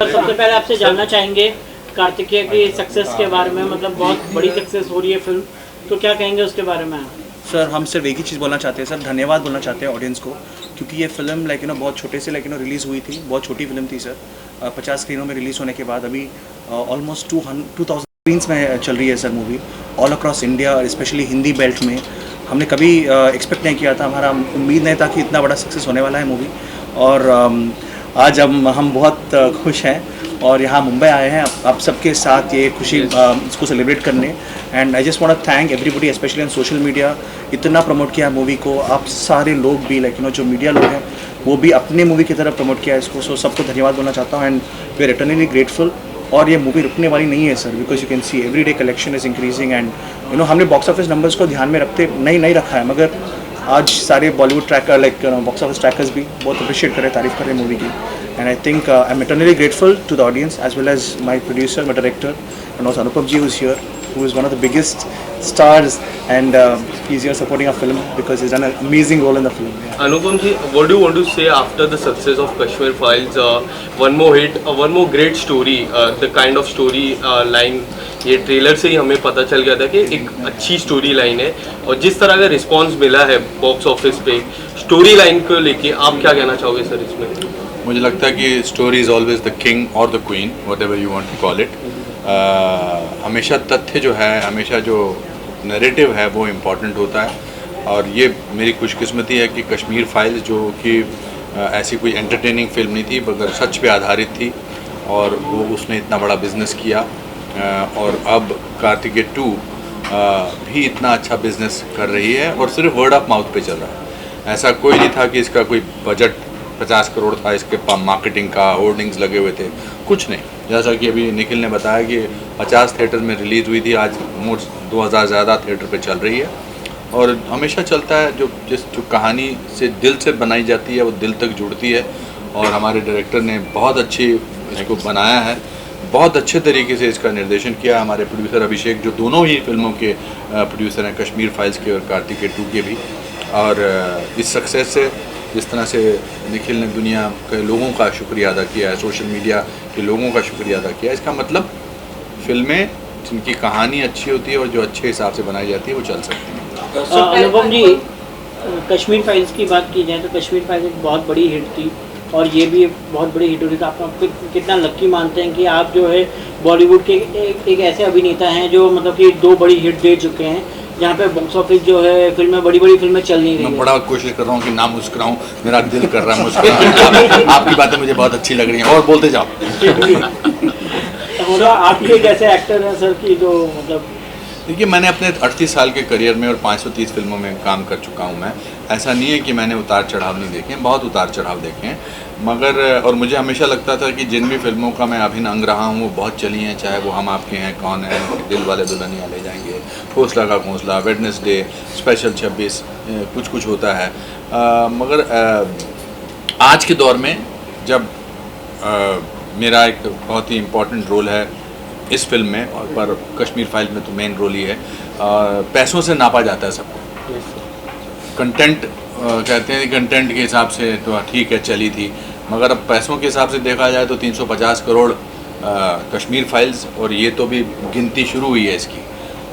सबसे पहले आपसे जानना चाहेंगे कार्तिकेय की सक्सेस के बारे में, मतलब बहुत बड़ी सक्सेस हो रही है फिल्म, तो क्या कहेंगे उसके बारे में? सर हम सिर्फ एक ही चीज़ बोलना चाहते हैं सर, धन्यवाद बोलना चाहते हैं ऑडियंस को, क्योंकि ये फिल्म बहुत छोटे से रिलीज़ हुई थी, बहुत छोटी फिल्म थी सर। 50 स्क्रीनों में रिलीज़ होने के बाद अभी ऑलमोस्ट 2000 स्क्रीन्स में चल रही है sir movie, all across India और स्पेशली हिंदी बेल्ट में। हमने कभी एक्सपेक्ट नहीं किया था, हमारा उम्मीद नहीं था कि इतना बड़ा सक्सेस होने वाला है मूवी। और आज हम बहुत खुश हैं और यहाँ मुंबई आए हैं आप सबके साथ ये खुशी इसको सेलिब्रेट करने। And I just want to thank everybody specially on social media, इतना प्रमोट किया मूवी को। आप सारे लोग भी जो मीडिया लोग हैं वो भी अपने मूवी की तरफ प्रमोट किया इसको। सो सबको धन्यवाद बोलना चाहता हूँ and we are eternally grateful. और ये मूवी रुकने वाली नहीं है sir, because you can see every day collection is increasing. And हमने बॉक्स ऑफिस नंबर्स को ध्यान में रखते नहीं रखा है, मगर आज सारे Bollywood tracker box office trackers भी बहुत अप्रिशिएट कर रहे हैं, तारीफ कर रहे हैं मूवी की। And I think I am eternally grateful to the audience as well as my producer, my director, and also Anupam ji who's here, who is one of the biggest stars, and he's here supporting our film because he's done an amazing role in the film. Yeah. Anupam ji, what do you want to say after the success of Kashmir Files? One more hit, one more great story, the kind of story line ये trailer से ही हमें पता चल गया था कि एक अच्छी स्टोरी लाइन है, और जिस तरह का रिस्पांस मिला है बॉक्स ऑफिस पे स्टोरी लाइन को लेके, आप क्या कहना चाहोगे सर इसमें? मुझे लगता है कि story is always the king और the queen, whatever you want to call it. हमेशा तथ्य जो है, हमेशा जो नैरेटिव है वो इम्पॉर्टेंट होता है। और ये मेरी खुशकिस्मती है कि कश्मीर फाइल्स जो कि ऐसी कोई एंटरटेनिंग फिल्म नहीं थी मगर सच पे आधारित थी, और वो उसने इतना बड़ा बिज़नेस किया। और अब कार्तिकेय 2 भी इतना अच्छा बिज़नेस कर रही है और सिर्फ वर्ड ऑफ माउथ पे चल रहा है। ऐसा कोई नहीं था कि इसका कोई बजट 50 करोड़ था इसके मार्केटिंग का, होर्डिंग्स लगे हुए थे, कुछ नहीं। जैसा कि अभी निखिल ने बताया कि 50 थिएटर में रिलीज़ हुई थी, आज 2000 ज़्यादा थिएटर पे चल रही है। और हमेशा चलता है जो कहानी से दिल से बनाई जाती है वो दिल तक जुड़ती है। और हमारे डायरेक्टर ने बहुत अच्छी इसको बनाया है, बहुत अच्छे तरीके से इसका निर्देशन किया। हमारे प्रोड्यूसर अभिषेक जो दोनों ही फिल्मों के प्रोड्यूसर हैं, कश्मीर फाइल्स के और कार्तिकेय 2 के भी। और इस सक्सेस से जिस तरह से निखिल ने दुनिया के लोगों का शुक्रिया अदा किया है, सोशल मीडिया के लोगों का शुक्रिया अदा किया है, इसका मतलब फिल्में जिनकी कहानी अच्छी होती है और जो अच्छे हिसाब से बनाई जाती है वो चल सकती हैं। अनुपम जी, कश्मीर फाइल्स की बात की जाए तो कश्मीर फाइल्स एक बहुत बड़ी हिट थी और ये भी बहुत बड़ी हिट हो रही थी। आप कितना लक्की मानते हैं कि आप जो है बॉलीवुड के एक ऐसे अभिनेता हैं जो कि 2 बड़ी हिट दे चुके हैं, जहाँ पे बॉक्स ऑफिस जो है फिल्में बड़ी फिल्में चल नहीं रही है। मैं बड़ा कोशिश कर रहा हूँ कि ना मुस्कुराऊँ, मेरा दिल कर रहा है मुस्कुराने। आपकी बातें मुझे बहुत अच्छी लग रही हैं और बोलते जाओ। आप एक ऐसे एक्टर हैं सर की जो देखिए, मैंने अपने 38 साल के करियर में और 530 फिल्मों में काम कर चुका हूँ मैं। ऐसा नहीं है कि मैंने उतार चढ़ाव नहीं देखे हैं, बहुत उतार चढ़ाव देखे हैं। मगर और मुझे हमेशा लगता था कि जिन भी फिल्मों का मैं अभिन्न अंग रहा हूँ वो बहुत चली हैं, चाहे वो हम आपके हैं, कौन है, दिल वाले दुल्हनिया ले जाएंगे, हौसला का घोंसला, वेडनेसडे, स्पेशल 26, कुछ होता है। मगर आज के दौर में जब मेरा एक बहुत ही इम्पोर्टेंट रोल है इस फिल्म में, और पर कश्मीर फाइल में तो मेन रोल ही है। पैसों से नापा जाता है सबको। कंटेंट कहते हैं, कंटेंट के हिसाब से तो ठीक है चली थी, मगर अब पैसों के हिसाब से देखा जाए तो 350 करोड़ कश्मीर फाइल्स, और ये तो भी गिनती शुरू हुई है इसकी।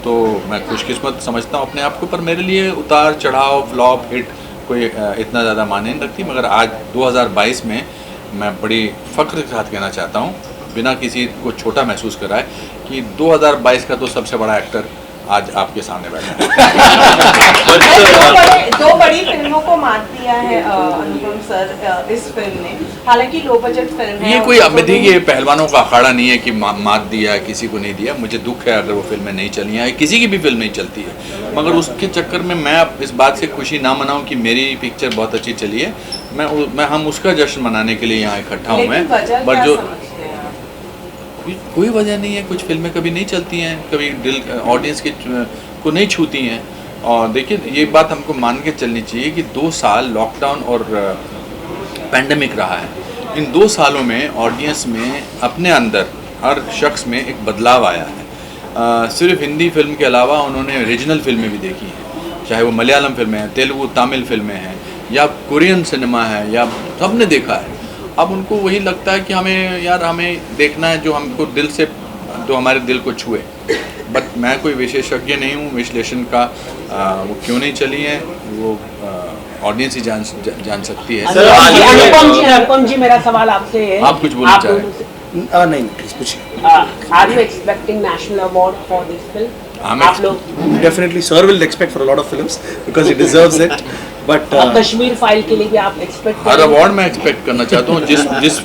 तो मैं खुशकिस्मत समझता हूँ अपने आप को, पर मेरे लिए उतार चढ़ाव, फ्लॉप, हिट कोई इतना ज़्यादा मायने नहीं रखती। मगर आज 2022 में मैं बड़ी फ़ख्र के साथ कहना चाहता हूँ, बिना किसी को छोटा महसूस कराए, कि 2022 का तो सबसे बड़ा एक्टर आज आपके सामने बैठा है। दो बड़ी फिल्मों को मात दिया है अनुपम सर इस फिल्म ने, हालांकि लो बजट फिल्म है। ये कोई देखिए पहलवानों का अखाड़ा नहीं है कि मात दिया है, किसी को नहीं दिया। मुझे दुख है अगर वो फिल्में नहीं चली हैं, किसी की भी फिल्म नहीं चलती है, मगर उसके चक्कर में मैं अब इस बात से खुशी ना मनाऊं कि मेरी पिक्चर बहुत अच्छी चली है। हम उसका जश्न मनाने के लिए यहाँ इकट्ठा हूँ मैं। पर जो कोई वजह नहीं है, कुछ फिल्में कभी नहीं चलती हैं, कभी दिल ऑडियंस के को नहीं छूती हैं। और देखिए, ये बात हमको मान के चलनी चाहिए कि 2 साल लॉकडाउन और पैंडेमिक रहा है। इन 2 सालों में ऑडियंस में अपने अंदर हर शख्स में एक बदलाव आया है। सिर्फ हिंदी फिल्म के अलावा उन्होंने रीजनल फिल्में भी देखी हैं, चाहे वो मलयालम फिल्में हैं, तेलुगु तमिल फिल्में हैं, या कोरियन सिनेमा है, या सबने देखा है। अब उनको वही लगता है कि हमें यार हमें देखना है जो हमको दिल से, जो हमारे दिल को छुए। बट मैं कोई विशेषज्ञ नहीं हूँ विश्लेषण का, वो क्यों नहीं चली है वो ऑडियंस ही जान सकती है। अनुपम जी मेरा सवाल आपसे है, आप कुछ बोलना चाह रहे हैं? नहीं प्लीज पूछिए। Are you expecting national award for this film? आप लोग definitely sir will expect for a lot of films because he deserves it, but Kashmir file के लिए भी आप एक्सपेक्ट हर अवार्ड मैं एक्सपेक्ट करना चाहता हूँ। जिस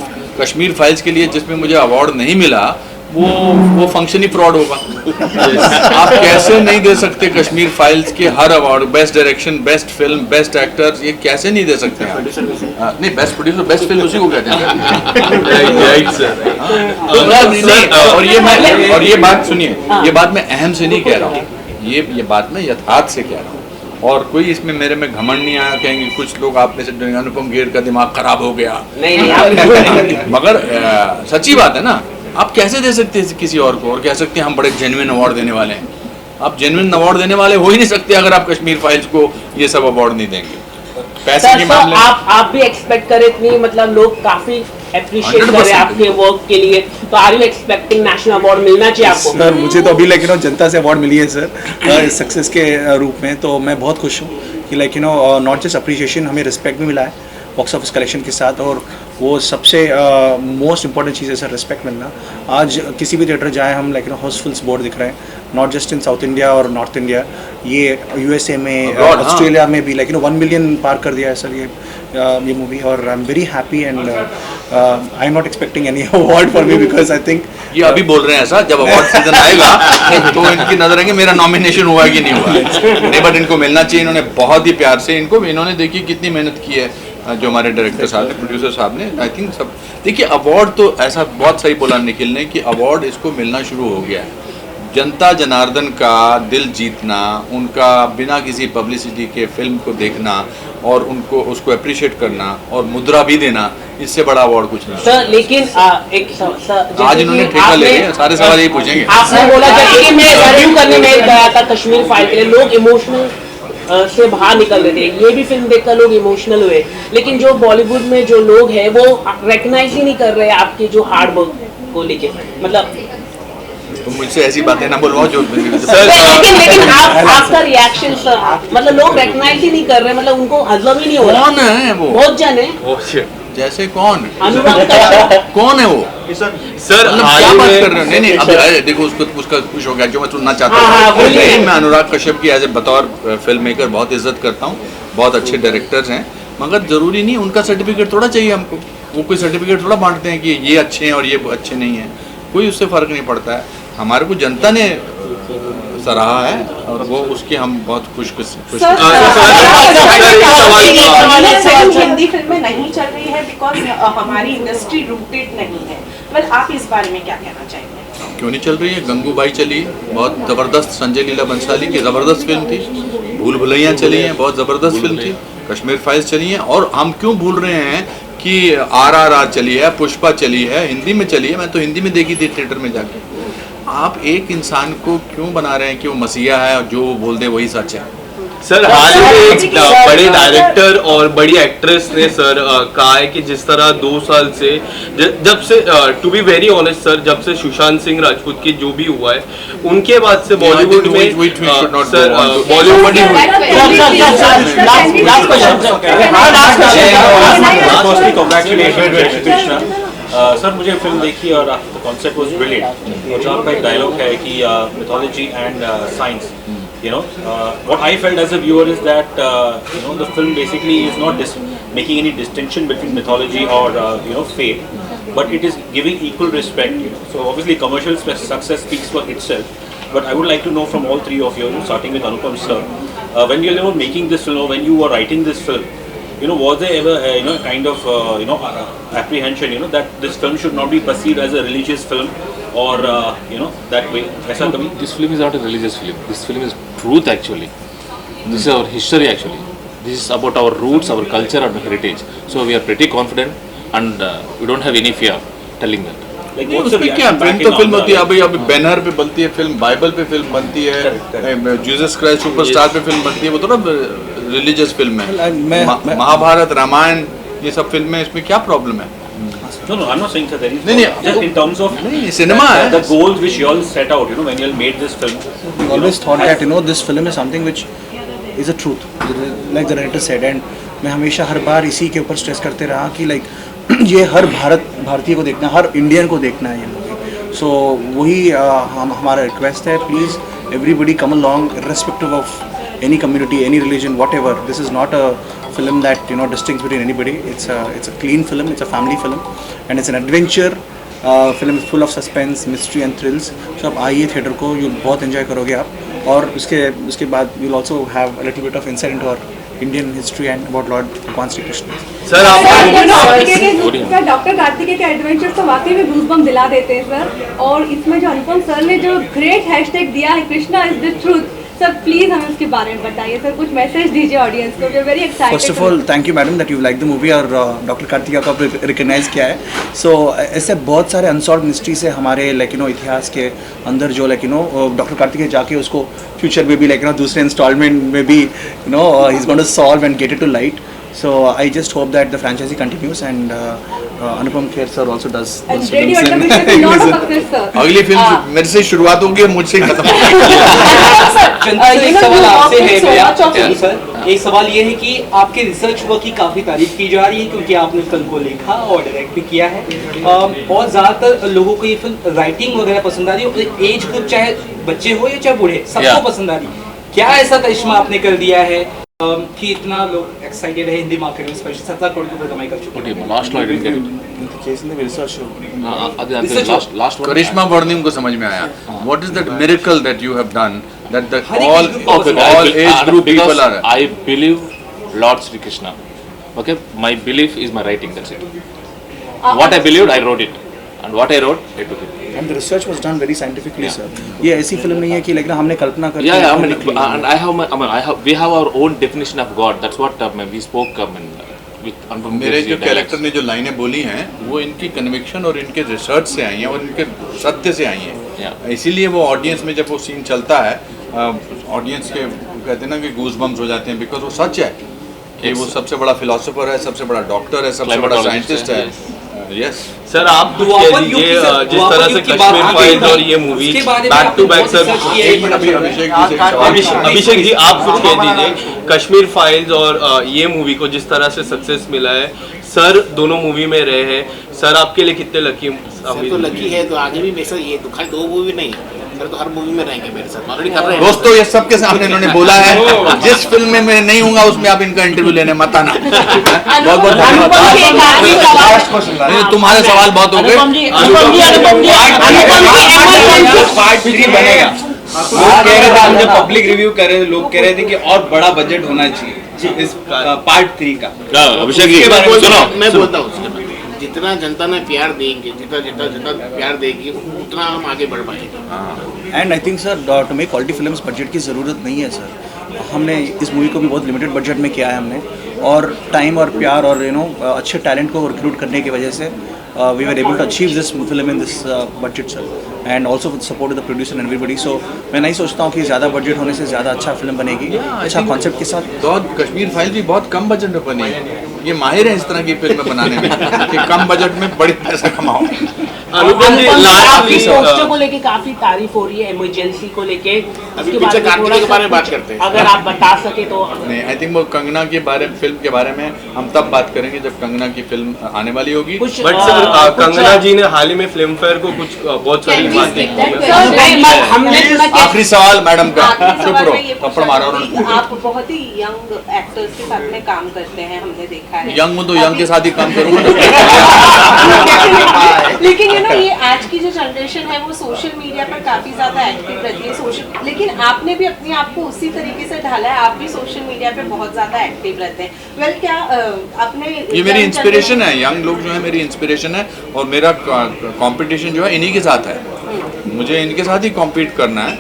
कश्मीर फाइल्स के लिए जिसमें मुझे अवार्ड नहीं मिला वो फंक्शन ही फ्रॉड होगा। आप कैसे नहीं दे सकते कश्मीर फाइल्स के हर award, best direction, best film, best actor, ये कैसे नहीं दे सकते हैं? नहीं, बेस्ट प्रोड्यूसर, बेस्ट फिल्म उसी को कहते हैं। Right sir. और ये बात सुनिए, ये बात मैं अहम से नहीं कह रहा हूँ, ये बात मैं यथार्थ से कह रहा हूँ। और कोई इसमें मेरे में घमंड नहीं आया, कहेंगे कुछ लोग आप में से अनुपम खेर का दिमाग खराब हो गया। नहीं मगर सच्ची बात है ना, आप कैसे दे सकते हैं किसी और को और कह सकते हैं हम बड़े जेन्युइन अवार्ड देने वाले हैं? आप जेन्युइन अवार्ड देने वाले हो ही नहीं सकते अगर आप कश्मीर फाइल्स को ये सब अवार्ड नहीं देंगे। पैसे के मामले आप भी एक्सपेक्ट करें इतनी, मतलब लोग काफी अप्रिशिएट कर रहे हैं आपके वर्क के लिए, तो are you expecting national award मिलना चाहिए आपको? सर मुझे तो अभी जनता से अवार्ड मिली है सर इस सक्सेस के रूप में, तो मैं बहुत खुश हूँ कि नॉट जस्ट अप्रिशिएशन, हमें रिस्पेक्ट भी मिला है बॉक्स ऑफिस कलेक्शन के साथ, और वो सबसे मोस्ट इंपॉर्टेंट चीज़ है सर, रिस्पेक्ट मिलना। आज किसी भी थिएटर जाए हम हाउसफुल बोर्ड दिख रहे हैं, not just in south India और नॉर्थ इंडिया, ये यूएसए में, ऑस्ट्रेलिया में भी 1 मिलियन पार कर दिया है सर ये मूवी, और I am very happy and I am not expecting any award for me because I think ये अभी बोल रहे हैं ऐसा, जब अवार्ड सीजन आएगा तो इनकी नजर आएंगे मेरा नॉमिनेशन हुआ कि नहीं हुआ। नहीं, बट इनको मिलना चाहिए, इन्होंने बहुत ही प्यार से इन्होंने देखिए कितनी मेहनत की है, जो हमारे डायरेक्टर साहब ने, प्रोड्यूसर साहब ने, आई थिंक सब। देखिए अवार्ड तो ऐसा बहुत सही बोला निखिल ने कि अवार्ड इसको मिलना शुरू हो गया है। जनता जनार्दन का दिल जीतना, उनका बिना किसी पब्लिसिटी के फिल्म को देखना और उनको उसको अप्रिशिएट करना और मुद्रा भी देना, इससे बड़ा अवार्ड कुछ नहीं। सर लेकिन आज इन्होंने ठेका ले लिया, सारे सवाल यही पूछेंगे। आपने बोला कि मैं रिव्यू करने में गया था कश्मीर फाइल के लिए, लोग इमोशनल से बाहर निकल रहे थे, ये भी फिल्म देखकर लोग इमोशनल हुए, लेकिन जो बॉलीवुड में जो लोग हैं वो रिकग्नाइज ही नहीं कर रहे आपके जो हार्ड वर्क को लेके, मतलब तो मुझसे ऐसी बातें ना बोलवाओ जो लेकिन आपका रिएक्शन सर, मतलब लोग रिकग्नाइज ही नहीं कर रहे, मतलब उनको हजम ही नहीं हो रहा। कौन है वो? बहुत जन है। जैसे कौन? अनुराग कश्यप। कौन है वो? सर क्या बात कर रहे हो? नहीं अब देखो उसका कुछ हो गया जो मैं सुनना चाहता हूँ। नहीं, मैं अनुराग कश्यप की एज ए बतौर फिल्म मेकर बहुत इज्जत करता हूँ, बहुत अच्छे डायरेक्टर्स हैं, मगर जरूरी नहीं उनका सर्टिफिकेट थोड़ा चाहिए हमको। वो कोई सर्टिफिकेट थोड़ा बांटते हैं कि ये अच्छे हैं और ये अच्छे नहीं हैं, कोई उससे फर्क नहीं पड़ता है। हमारे को जनता ने सराहा है और वो उसके हम बहुत खुश। हिंदी फिल्में नहीं चल रही है बिकॉज हमारी इंडस्ट्री रूटेड नहीं है। वेल, आप इस बारे में क्या कहना चाहेंगे? क्यों नहीं चल रही है? गंगूबाई चली, बहुत ज़बरदस्त, संजय लीला बंसाली की ज़बरदस्त फिल्म थी। भूल भुलैया चली है, बहुत ज़बरदस्त फिल्म थी। कश्मीर फाइल्स चली हैं, और हम क्यों भूल रहे हैं कि RRR चली है, पुष्पा चली है, हिंदी में चली है। मैं तो हिंदी में देखी थी थिएटर में जाके। आप एक इंसान को क्यों बना रहे हैं कि वो मसीहा है और जो वो बोल दे वही सच है? सर हाल ही में एक बड़े डायरेक्टर और बड़ी एक्ट्रेस ने सर कहा है कि जिस तरह 2 साल से जब से to be very honest sir, जब से सुशांत सिंह राजपूत की जो भी हुआ है उनके बाद से बॉलीवुड में सर बॉलीवुड सर मुझे फिल्म देखी और कॉन्सेप्ट वाज ब्रिलियंट, और जहाँ का एक डायलॉग है कि mythology and science, you know, what I felt as a viewer is that you know, the film basically is not making any distinction between mythology or you know, faith, but it is giving equal respect, you know. So obviously commercial success speaks for itself, but I would like to know from all three of you, starting with Anupam sir, when you were making this film, or when you were writing this film, you know, was there ever you know, kind of you know, apprehension, you know, that this film should not be perceived as a religious film, or you know, that way? This film is not a religious film. This film is truth actually. This is our history actually. This is about our roots, our culture and heritage. So we are pretty confident, and we don't have any fear telling that. Like, नहीं, उसमें क्या film तो film होती है। अभी banner पे बनती है फिल्म, बाइबल पे फिल्म बनती है, जीसस क्राइस्ट सुपरस्टार पे फिल्म बनती है, वो तो ना रिलीजियस फिल्म है। महाभारत, रामायण, ये सब फिल्में, इसमें क्या प्रॉब्लम है? No, no, I'm not saying that there is. नहीं, Just in terms of नहीं, cinema है. the goals which you all set out, you know, when you all made this film. We always thought that this film is something which is a truth, like the director said, and मैं हमेशा हर बार इसी के ऊपर stress करते रहा कि ये हर भारतीय को देखना, हर इंडियन को देखना है ये मूवी. सो वही हमारा रिक्वेस्ट है, please everybody come along irrespective of any community, any religion, whatever. This is not a film that distincts between anybody. It's a clean film, it's a family film, and it's an adventure film full of suspense, mystery and thrills. So आप आइए theatre को, you'll बहुत enjoy करोगे आप, और उसके बाद you'll also have a little bit of insight into our Indian history and about Lord Bhagwan Shri Krishna. Sir आप डॉक्टर कार्तिकेय के एडवेंचर तो वाकई में गूज़बम्प दिला देते हैं सर, और इसमें जो अनुपम सर ने जो ग्रेट हैशटैग दिया है, Krishna is the truth, sir please हमें उसके बारे में बताइए सर, कुछ मैसेज दीजिए ऑडियंस को. We are very excited. First of all thank you madam that you like the movie, और डॉक्टर कार्तिकेय को आप रिकग्नाइज किया है. सो ऐसे बहुत सारे अनसॉल्व मिस्ट्रीज है हमारे इतिहास के अंदर, जो डॉक्टर कार्तिकेय जाके उसको फ्यूचर में भी दूसरे इंस्टॉलमेंट में भी he is going to solve and get it to light. So I just hope that the franchisee continues, and Anupam Kher sir also does. And Radio Undervision is not a success, sir. अगली film मेरे से शुरुआत होगी और मुझसे ही खत्म होगी. एक सवाल आपसे है भैया सर, एक सवाल ये है कि आपके रिसर्च वर्क की काफ़ी तारीफ की जा रही है, क्योंकि आपने फिल्म को लिखा और डायरेक्ट भी किया है, और ज़्यादातर लोगों को ये फिल्म राइटिंग वगैरह पसंद आ रही है, और एज ग्रुप चाहे बच्चे हो या चाहे बूढ़े, सबको पसंद आ रही है. क्या ऐसा करिश्मा आपने कर दिया है कि इतना लोग एक्साइटेड है हिंदी मार्केट में, स्पेशली 17 करोड़ की कमाई कर चुके हैं? Last one I didn't get last करिश्मा वर्णिम को समझ में आया. What is that miracle that you have done that the all age group people are. I believe Lord Sri Krishna. Okay, my belief is my writing. That's it. What I believed, I wrote it, and what I wrote, I took it. And the research was done very scientifically, sir. ये ऐसी film नहीं है कि हमने कल्पना कर. Yeah, I mean, and I have we have our own definition of God. That's what we spoke with Anupam. मेरे जो character ने जो लाइनें बोली हैं वो इनकी कन्विक्शन और इनके रिसर्च से आई हैं और इनके सत्य से आई हैं. इसीलिए वो ऑडियंस में जब वो सीन चलता है, ऑडियंस के कहते हैं ना कि गूज बम्स हो जाते हैं, बिकॉज वो सच है कि वो सबसे बड़ा फिलोसोफर है, सबसे बड़ा डॉक्टर है, सबसे बड़ा साइंटिस्ट है. यस सर, आप कुछ कह दीजिए जिस तरह से कश्मीर फाइल्स और ये movie back to back. Sir Abhishek ji आप कुछ कह दीजिए, कश्मीर फाइल्स और ये मूवी को जिस तरह से सक्सेस मिला है, सर दोनों मूवी में रहे हैं, सर आपके लिए कितने लकी? तो लकी है तो आगे भी मेरे साथ ये तो खाली 2 मूवी नहीं, सर तो हर मूवी में रहेंगे मेरे साथ, ऑलरेडी कर रहे हैं. दोस्तों ये सबके सामने इन्होंने बोला है, जिस फिल्म में मैं नहीं हूँगा उसमें आप इनका इंटरव्यू लेने मत आना. बहुत बहुत धन्यवाद. तुम्हारे सवाल बहुत हो गए. पार्ट 3 बनेगा. लोग कह रहे थे, हम जब पब्लिक रिव्यू कर रहे थे, लोग कह रहे थे कि और बड़ा बजट होना चाहिए इस पार्ट 3 का. अभिषेक जी सुनो, मैं बोलता हूँ, जितना जनता ने प्यार देंगे, जितना प्यार देगी, उतना हम आगे बढ़ पाएंगे. And I think sir to make quality films budget की ज़रूरत नहीं है सर. हमने इस मूवी को भी बहुत लिमिटेड बजट में किया है हमने, और टाइम और प्यार और अच्छे टैलेंट को रिक्रूट करने की वजह से we were able to achieve this film in this budget sir, and also with support of the producer and everybody. So मैं नहीं सोचता हूँ कि ज़्यादा बजट होने से ज़्यादा अच्छा फिल्म बनेगी, अच्छा कॉन्सेप्ट के साथ. कश्मीर फाइल भी बहुत कम बजट में बनी है. ये माहिर है इस तरह की फिल्म बनाने में कि कम बजट में बड़ी पैसा कमाओ. अनुपम जी आपकी पोस्टर को लेके काफी तारीफ हो रही है, इमरजेंसी को लेके. अभी पीछे कार्तिकेय के बारे में बात करते हैं, अगर आप बता सके तो. नहीं, आई थिंक वो कंगना के फिल्म के बारे में हम तब बात करेंगे जब कंगना की फिल्म आने वाली होगी. बट सर कंगना जी ने हाल ही में फिल्म फेयर को कुछ बहुत सारी बातें की. आखिरी सवाल मैडम का, चुप रहो, थप्पड़ मारो. आप बहुत ही यंग एक्टर्स के साथ में काम करते हैं, हमने देखा है. यंग हूँ तो यंग के साथ ही काम करूँगा. लेकिन ये आज की जो जनरेशन है वो सोशल मीडिया पर काफी ज्यादा एक्टिव रहती है, लेकिन आपने भी अपने आप को उसी तरीके से ढाला है, आप भी सोशल मीडिया पे बहुत ज्यादा एक्टिव रहते हैं. वेल क्या आपने, ये मेरी इंस्पिरेशन है, यंग लोग जो है मेरी इंस्पिरेशन है, और मेरा कंपटीशन जो है इन्हीं के साथ है. मुझे इनके साथ ही कॉम्पीट करना है.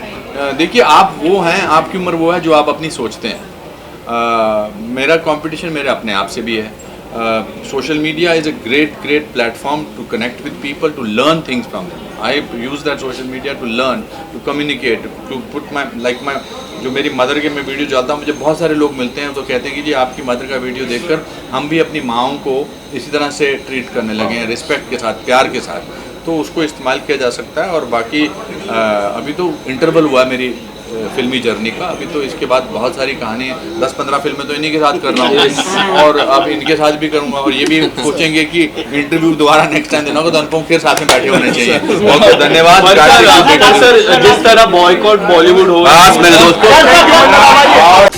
देखिए आप वो हैं, आपकी उम्र वो है जो आप अपनी सोचते हैं. मेरा कंपटीशन मेरे अपने आप से भी है, social media is a great platform to connect with people, to learn things from them. I use that social media to learn, to communicate, to put my जो मेरी मदर के मैं वीडियो डालता हूँ, मुझे बहुत सारे लोग मिलते हैं तो कहते हैं कि जी आपकी मदर का वीडियो देखकर हम भी अपनी माँओं को इसी तरह से ट्रीट करने लगे हैं, रिस्पेक्ट के साथ, प्यार के साथ। तो उसको इस्तेमाल किया जा सकता है। और बाकी अभी तो इंटरवल हुआ मेरी फिल्मी जर्नी का, अभी तो इसके बाद बहुत सारी कहानी 10-15 फिल्में तो इन्हीं के साथ कर रहा हूँ और अब इनके साथ भी करूँगा। और ये भी सोचेंगे कि इंटरव्यू दोबारा नेक्स्ट टाइम देना होगा तो अनुपम फिर साथ में बैठे होने चाहिए। बहुत धन्यवाद सर, जिस तरह बॉयकॉट बॉलीवुड हो मेरे दोस्तों।